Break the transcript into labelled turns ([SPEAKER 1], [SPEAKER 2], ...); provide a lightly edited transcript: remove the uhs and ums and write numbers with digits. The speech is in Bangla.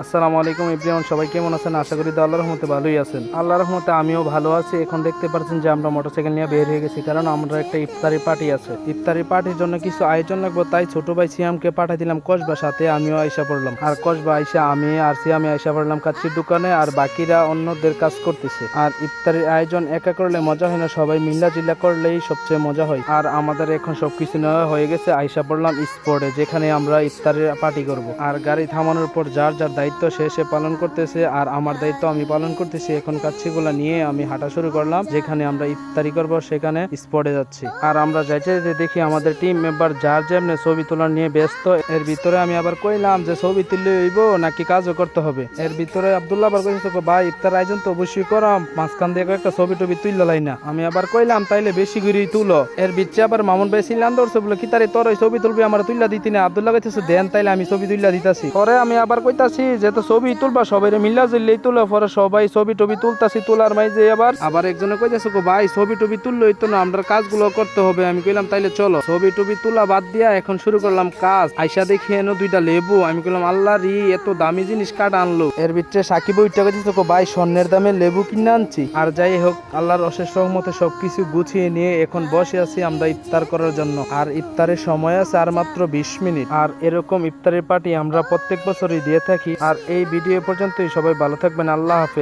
[SPEAKER 1] আসসালামু আলাইকুম এভরিওয়ান, সবাই কেমন আছেন? আশা করি আল্লাহর রহমতে ভালোই আছেন। আল্লাহর রহমতে আমিও ভালো আছি। এখন দেখতে পাচ্ছেন যে আমরা মোটরসাইকেল নিয়ে বের হয়ে গেছি, কারণ আমরা একটা ইফতারি পার্টি আছে। ইফতারি পার্টির জন্য কিছু আয়োজন লাগবে, তাই ছোট ভাই সিয়ামকে পাঠিয়ে দিলাম কসবা, সাথে আমিও আইসা পড়লাম। আর কসবা আইসা আমি আর সিয়ামে আইসা পড়লাম কাচ্চির দোকানে, আর বাকিরা অন্যদের কাজ করতেছে। আর ইফতারির আয়োজন একা করলে মজা হয় না, সবাই মিল্লা জিল্লা করলেই সবচেয়ে মজা হয়। আর আমাদের এখন সবকিছু নেওয়া হয়ে গেছে, আইসা পড়লাম স্পটে, যেখানে আমরা ইফতারের পার্টি করব। আর গাড়ি থামানোর পর যার যার দায়িত্ব সে পালন করতেছে, আর আমার দায়িত্ব আমি পালন করতেছি। এখন কাচ্চিগুলা নিয়ে আমি হাঁটা শুরু করলাম, যেখানে আমরা ইফতারি করব সেখানে স্পটে যাচ্ছি। আর আমরা যাইতে যেতে দেখি আমাদের টিম মেম্বার যার যেমনি ছবি তোলা নিয়ে ব্যস্ত। এর ভিতরে আমি আবার কইলাম যে ছবি তুললে হইব নাকি কাজও করতে হবে। এর ভিতরে আব্দুল্লাহ আবার কইছে, ভাই ইফতার আয়োজন তো অবশ্যই করাম, মাঝখান দিয়ে একটা ছবি টবি তুললাই না। আমি আবার কইলাম তাইলে বেশি করেই তুলো। এর ভিতরে আবার মামুন ভাই সিলান ধরছে, বলে কি তারে তোর ওই ছবি তুলবি, আমার তুইলা দিতি না। আব্দুল্লাহ কইতেছে দেন তাইলে আমি ছবি তুইলা দিতাছি। পরে আমি আবার কইতাছি যে তো ছবি তুলবা, সবাই মিল্লা জিল্লেই তুলো। পরে সবাই ছবি টবি তুলতাছি, তোলার মাঝে আবার একজনে কইতেছে, ভাই ছবি টবি তুললই তো না, আমরা কাজগুলো করতে হবে। আমি কইলাম তাইলে চলো। ছবি টবি তুলা বাদ দিয়া এখন শুরু করলাম কাজ। আইসা দেখি এনো দুইটা লেবু। আমি কইলাম আল্লাহ রি, এত দামি জিনিস কাট আনলো। এর ভিতরে সাকিব ওইটা কইতেছে, ভাই স্বর্ণের দামে লেবু কিনে আনছি। আর যাই হোক, আল্লাহর অশেষ রহমতে সবকিছু গুছিয়ে নিয়ে এখন বসে আছি আমরা ইফতার করার জন্য। আর ইফতারের সময় আছে আর মাত্র 20 মিনিট। আর এরকম ইফতারের পার্টি আমরা প্রত্যেক বছরই দিয়ে থাকি। আর এই ভিডিও পর্যন্তই, সবাই ভালো থাকবেন, আল্লাহ হাফেজ।